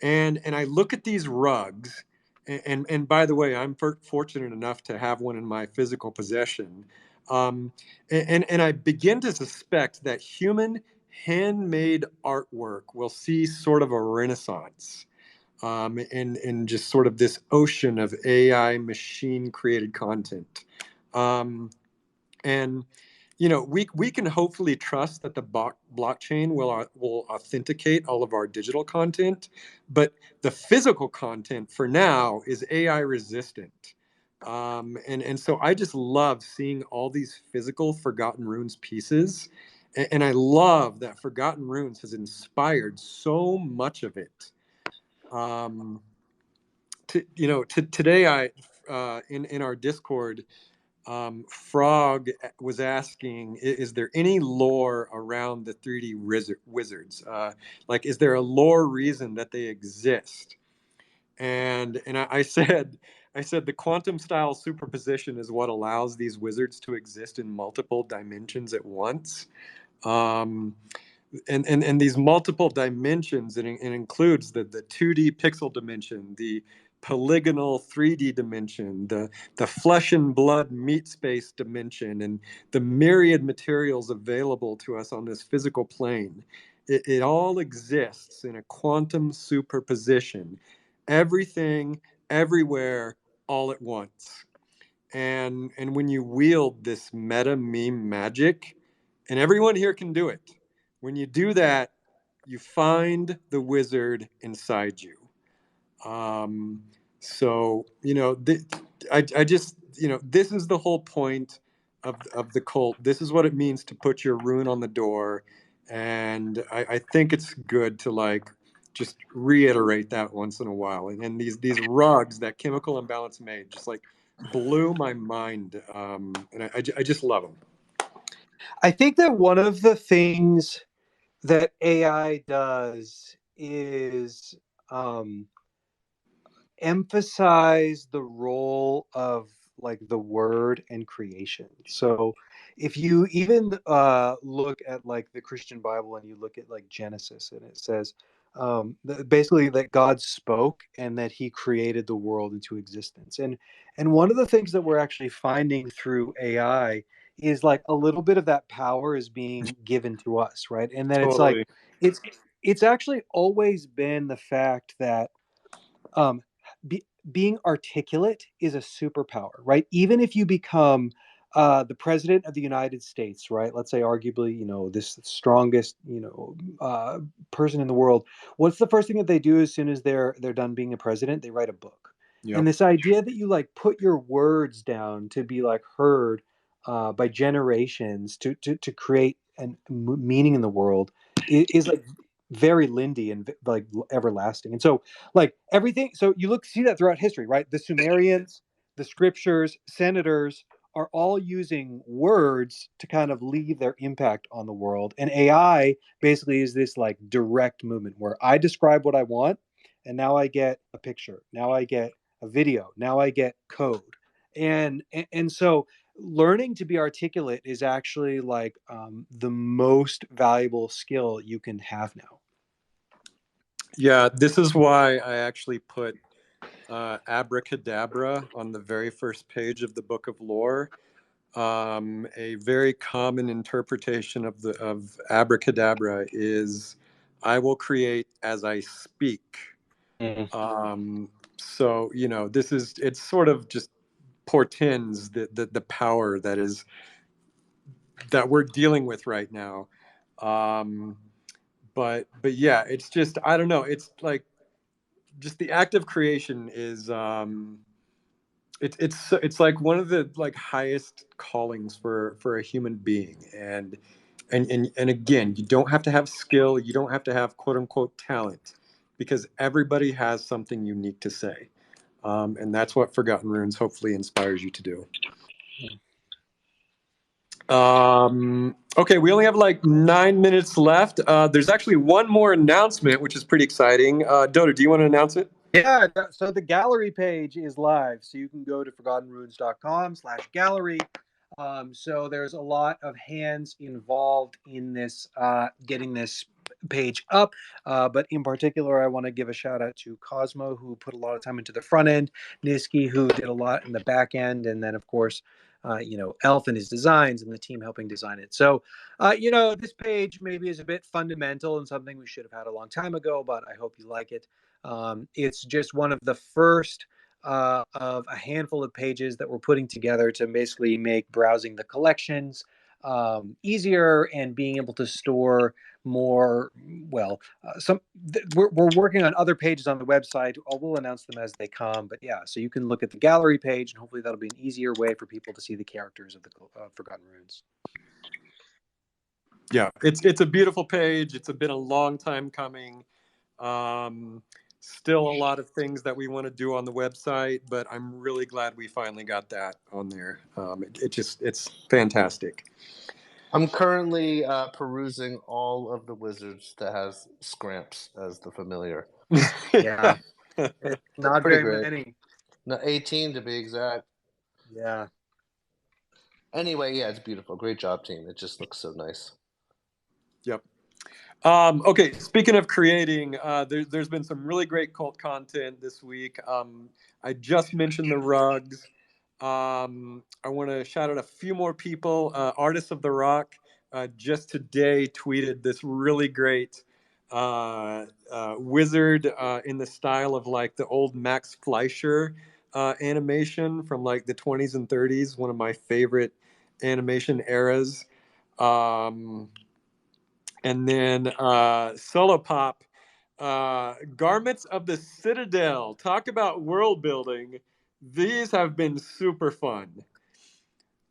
And I look at these rugs, and by the way, I'm fortunate enough to have one in my physical possession. And I begin to suspect that human handmade artwork will see sort of a renaissance, in just sort of this ocean of AI machine created content. And we can hopefully trust that the blockchain will authenticate all of our digital content, but the physical content for now is AI resistant. And so I just love seeing all these physical Forgotten Runes pieces, and I love that Forgotten Runes has inspired so much of it. Today in our Discord, Frog was asking, is there any lore around the 3D wizards? Like, is there a lore reason that they exist? And I said, the quantum style superposition is what allows these wizards to exist in multiple dimensions at once. And these multiple dimensions, it includes the 2D pixel dimension, the polygonal 3D dimension, the flesh and blood meat space dimension, and the myriad materials available to us on this physical plane. It all exists in a quantum superposition. Everything, everywhere, all at once. And when you wield this meta meme magic, and everyone here can do it, when you do that, you find the wizard inside you. So I just this is the whole point of the cult. This is what it means to put your rune on the door, and I think it's good to like just reiterate that once in a while. And these rugs that Chemical Imbalance made just like blew my mind, and I just love them. I think that one of the things that AI does is emphasize the role of like the word and creation. So if you even look at like the Christian Bible and you look at like Genesis, and it says basically that God spoke and that he created the world into existence. And one of the things that we're actually finding through AI is like a little bit of that power is being given to us, right? And then Totally. it's actually always been the fact that um, being articulate is a superpower, right? Even if you become the president of the United States, right? Let's say, arguably, this strongest, person in the world. What's the first thing that they do as soon as they're done being a president? They write a book. Yep. And this idea that you like put your words down to be like heard by generations to create an meaning in the world is like very Lindy and like everlasting. And so like everything, so you see that throughout history, right? The Sumerians, the scriptures, senators are all using words to kind of leave their impact on the world. And AI basically is this like direct movement where I describe what I want, and now I get a picture, now I get a video, now I get code. And so learning to be articulate is actually like the most valuable skill you can have now. Yeah, this is why I actually put abracadabra on the very first page of the Book of Lore. A very common interpretation of abracadabra is, I will create as I speak. So, you know, it's sort of just portends the power that we're dealing with right now. But yeah, it's just, I don't know. It's like just the act of creation is, it's like one of the like highest callings for a human being. And again, you don't have to have skill, you don't have to have quote unquote talent, because everybody has something unique to say. And that's what Forgotten Runes hopefully inspires you to do. Okay, we only have like 9 minutes left. There's actually one more announcement, which is pretty exciting. Dotta, do you want to announce it? Yeah, so the gallery page is live, so you can go to forgottenrunes.com/gallery. So there's a lot of hands involved in this, getting this page up. But in particular, I want to give a shout out to Cosmo, who put a lot of time into the front end, Niski, who did a lot in the back end, and then of course, Elf and his designs and the team helping design it. So, this page maybe is a bit fundamental and something we should have had a long time ago, but I hope you like it. It's just one of the first of a handful of pages that we're putting together to basically make browsing the collections easier and being able to store more. Well, we're working on other pages on the website. We'll announce them as they come. But yeah, so you can look at the gallery page, and hopefully that'll be an easier way for people to see the characters of the Forgotten Runes. Yeah, it's a beautiful page. It's been a long time coming. Still a lot of things that we want to do on the website, but I'm really glad we finally got that on there. It's fantastic. I'm currently perusing all of the wizards that has Scramps as the familiar. Yeah, it's not very many. No, 18 to be exact. Yeah. Anyway, yeah, it's beautiful. Great job, team. It just looks so nice. Yep. Okay, speaking of creating, there's been some really great cult content this week. I just mentioned the rugs. I want to shout out a few more people. Artists of the Rock just today tweeted this really great wizard in the style of like the old Max Fleischer animation from like the 20s and 30s, one of my favorite animation eras. And then Solo Pop, Garments of the Citadel. Talk about world building. These have been super fun.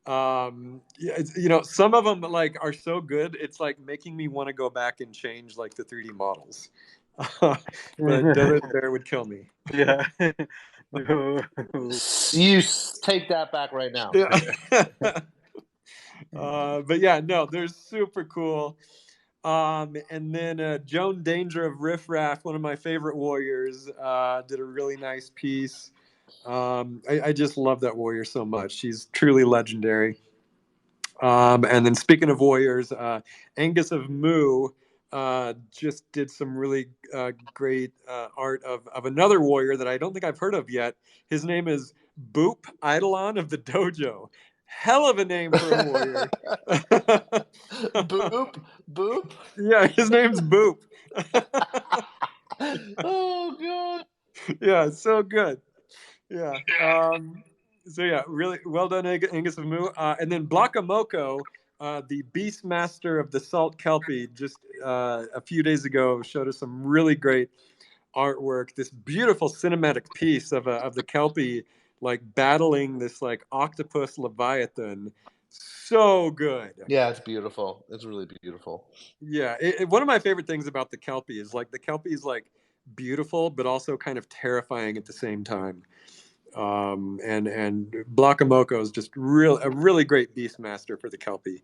Some of them like are so good, it's like making me want to go back and change like the 3D models. But Dotta Bear would kill me. Yeah. You take that back right now. Yeah. But yeah, no, they're super cool. And then Joan Danger of Riff Raff, one of my favorite warriors, did a really nice piece. I just love that warrior so much. She's truly legendary. And then speaking of warriors, Angus of Moo just did some really great art of another warrior that I don't think I've heard of yet. His name is Boop Eidolon of the Dojo. Hell of a name for a warrior. Boop? Yeah, his name's Boop. Oh, God. Yeah, so good. Yeah. So yeah, really well done, Angus of Moo. And then Blockamoko, the Beastmaster of the Salt Kelpie, just a few days ago showed us some really great artwork. This beautiful cinematic piece of the Kelpie like battling this like octopus leviathan. So good. Yeah, it's beautiful. It's really beautiful. Yeah, one of my favorite things about the Kelpie is like the Kelpie is like beautiful, but also kind of terrifying at the same time. And Blockamoko is just a really great Beastmaster for the Kelpie.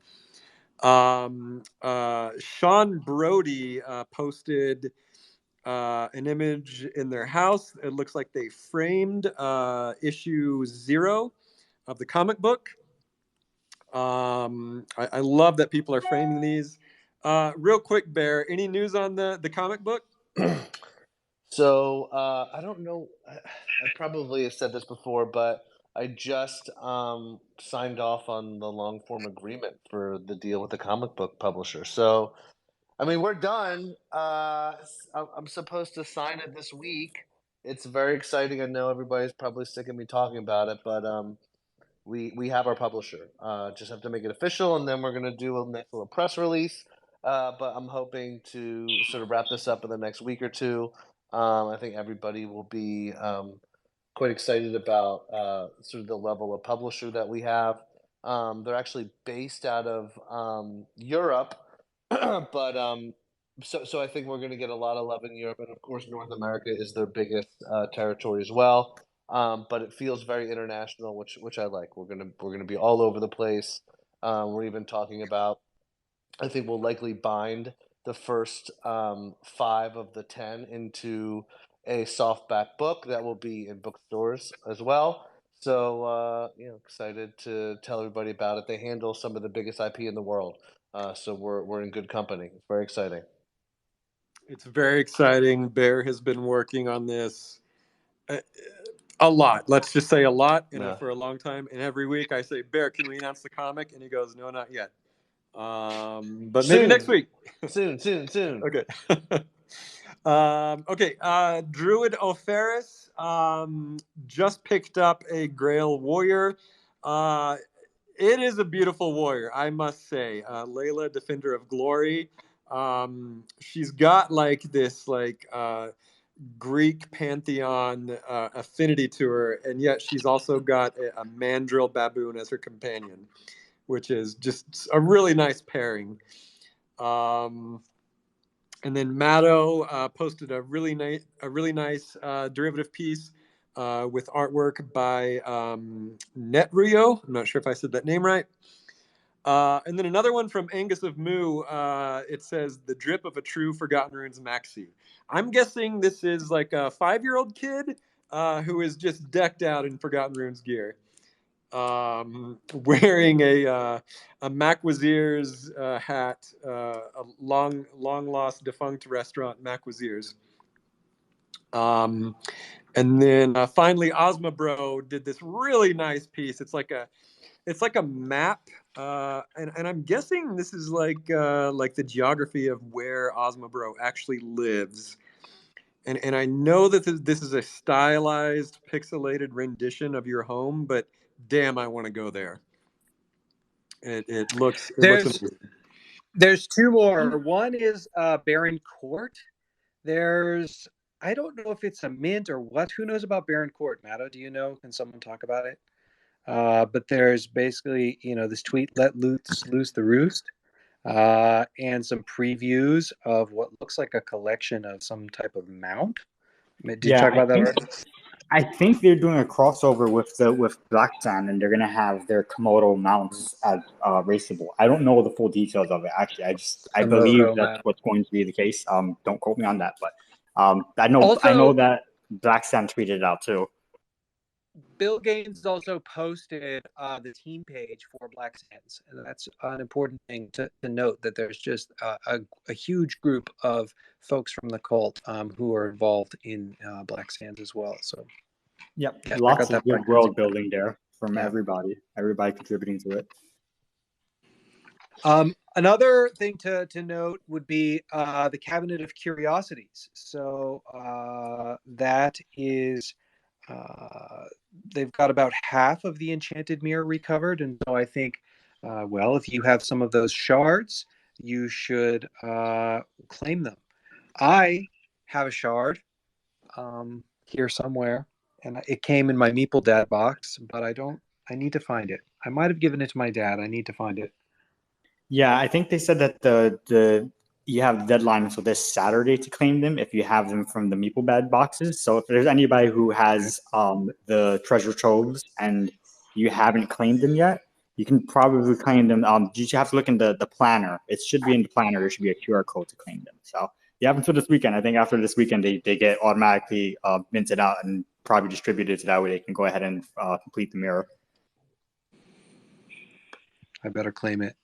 Sean Brody posted an image in their house. It looks like they framed issue 0 of the comic book. I love that people are framing these. Real quick, Bear, any news on the comic book? So I don't know. I probably have said this before, but I just signed off on the long form agreement for the deal with the comic book publisher. So, I mean, we're done. I'm supposed to sign it this week. It's very exciting. I know everybody's probably sick of me talking about it, but we have our publisher. Just have to make it official, and then we're gonna do a nice little press release. But I'm hoping to sort of wrap this up in the next week or two. I think everybody will be quite excited about sort of the level of publisher that we have. They're actually based out of Europe, but so I think we're going to get a lot of love in Europe, and of course North America is their biggest territory as well. But it feels very international, which I like. We're gonna be all over the place. We're even talking about. I think we'll likely bind the first 5 of the 10 into a softback book that will be in bookstores as well. So excited to tell everybody about it. They handle some of the biggest IP in the world, so we're in good company. It's very exciting. It's very exciting. Bear has been working on this a lot. Let's just say a lot, for a long time. And every week I say, Bear, can we announce the comic? And he goes, no, not yet. But maybe next week. Soon. Okay. Okay. Druid Otherside just picked up a Grail Warrior. It is a beautiful warrior, I must say. Layla, Defender of Glory. She's got like this Greek pantheon affinity to her, and yet she's also got a mandrill baboon as her companion, which is just a really nice pairing. And then Mado posted a really nice derivative piece with artwork by Netrio. I'm not sure if I said that name right. And then another one from Angus of Moo. It says, "The drip of a true Forgotten Runes maxi." I'm guessing this is like a 5-year-old kid who is just decked out in Forgotten Runes gear, wearing a Macwazir's hat, a long lost defunct restaurant, Macwazir's. And then finally, Ozma Bro did this really nice piece. It's like a map, and I'm guessing this is like the geography of where Ozma Bro actually lives. And I know that this is a stylized, pixelated rendition of your home, but damn, I want to go there. It looks amazing. There's 2 more. One is Baron Court. There's, I don't know if it's a mint or what. Who knows about Baron Court? Mado, do you know? Can someone talk about it? But there's basically, this tweet, "Let loose the roost," and some previews of what looks like a collection of some type of mount. Did you talk about that already? I think they're doing a crossover with BlackSand, and they're gonna have their Komodo mounts as raceable. I don't know the full details of it actually. I believe that's what's going to be the case. Don't quote me on that, but I know that BlackSand tweeted it out too. Bill Gaines also posted the team page for BlackSands, and that's an important thing to note, that there's just a huge group of folks from the cult who are involved in BlackSands as well. So, lots of good world building there from everybody contributing to it. Another thing to note would be the Cabinet of Curiosities. So that is. They've got about half of the Enchanted Mirror recovered, and so I think, if you have some of those shards, you should claim them. I have a shard here somewhere, and it came in my Meeple Dad box, but I need to find it. I might have given it to my dad. I need to find it. Yeah, I think they said that you have the deadline until this Saturday to claim them if you have them from the Meeple Bad boxes. So if there's anybody who has the treasure troves and you haven't claimed them yet, you can probably claim them. You have to look in the planner. It should be in the planner. There should be a QR code to claim them. So you have until this weekend. I think after this weekend, they get automatically minted out and probably distributed so that way they can go ahead and complete the mirror. I better claim it.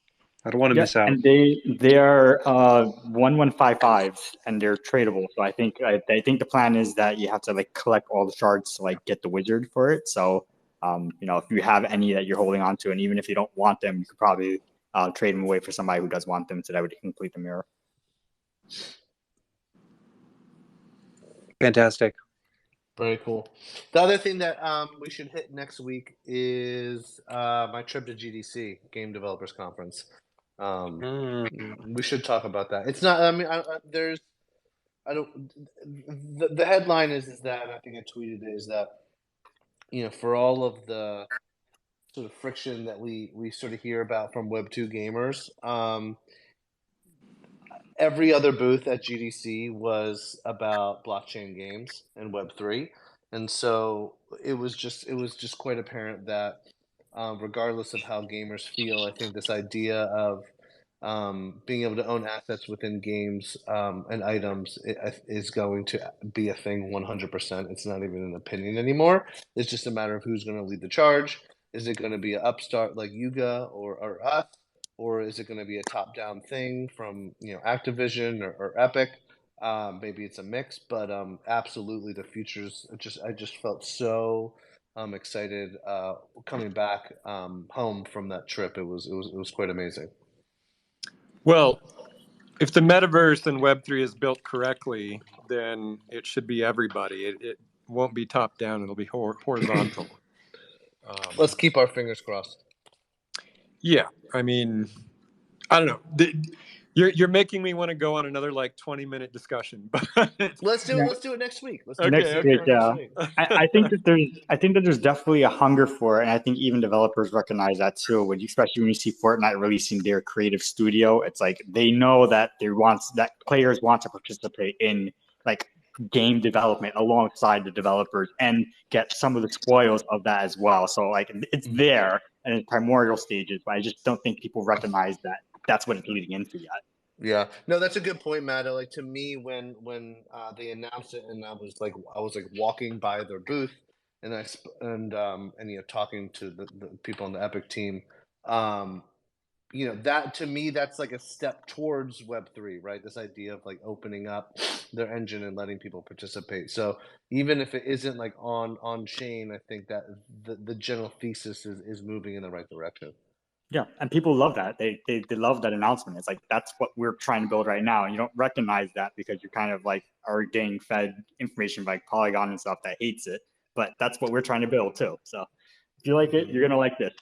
I don't want to miss out. And they are 1155s, and they're tradable. So I think the plan is that you have to like collect all the shards to like get the wizard for it. So if you have any that you're holding on to, and even if you don't want them, you could probably trade them away for somebody who does want them, so that would complete the mirror. Fantastic. Very cool. The other thing that we should hit next week is my trip to GDC, Game Developers Conference. We should talk about that. It's not. I mean, The headline is that, and I think I tweeted it, is that for all of the sort of friction that we sort of hear about from Web2 gamers, every other booth at GDC was about blockchain games and Web3, and so it was just quite apparent that regardless of how gamers feel, I think this idea of being able to own assets within games and items is going to be a thing 100%. It's not even an opinion anymore. It's just a matter of who's going to lead the charge. Is it going to be an upstart like Yuga or us? Or is it going to be a top-down thing from Activision or Epic? Maybe it's a mix, but absolutely the future's I just felt so excited coming back home from that trip. It was quite amazing. Well, if the metaverse and Web3 is built correctly, then it should be everybody. It won't be top down. It'll be horizontal. Let's keep our fingers crossed. Yeah, I mean, I don't know. You're making me want to go on another like 20-minute discussion, but let's do it. Let's do it next week. Next week. I think that there's definitely a hunger for it, and I think even developers recognize that too. Especially when you see Fortnite releasing their creative studio, it's like they know that players want to participate in like game development alongside the developers and get some of the spoils of that as well. So like it's there and in primordial stages, but I just don't think people recognize that that's what it's leading into yet. Yeah, no, that's a good point, Mado. Like to me, when they announced it, and I was like walking by their booth, and talking to the people on the Epic team, that to me that's like a step towards Web3, right? This idea of like opening up their engine and letting people participate. So even if it isn't like on chain, I think that the general thesis is moving in the right direction. Yeah, and people love that. They love that announcement. It's like that's what we're trying to build right now, and you don't recognize that because you're kind of like are getting fed information by Polygon and stuff that hates it. But that's what we're trying to build too. So if you like it, you're gonna like this.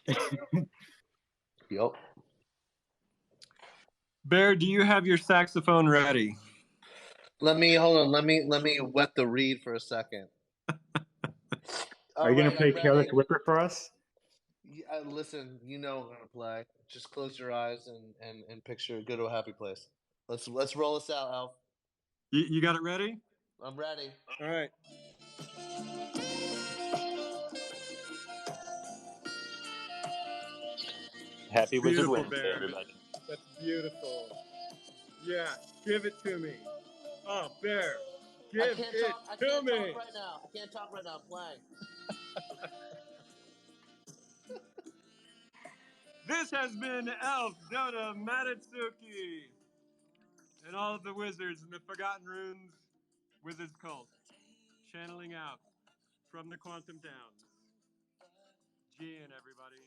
Yep. Bear, do you have your saxophone ready? Hold on. Let me wet the reed for a second. Are you gonna play Careless Whipper for us? Yeah, listen, I'm gonna play. Just close your eyes and picture, go to a happy place. Let's roll this out, Alf. You got it ready? I'm ready. All right. Happy Wizard Wednesday, everybody. That's beautiful. Yeah, give it to me. Oh, Bear, give it to me. I can't talk right now. I can't talk right now. I'm playing. This has been Elf, Dotta, Madatsuki, and all of the wizards in the Forgotten Runes Wizards Cult, channeling out from the Quantum Towns. G in, everybody.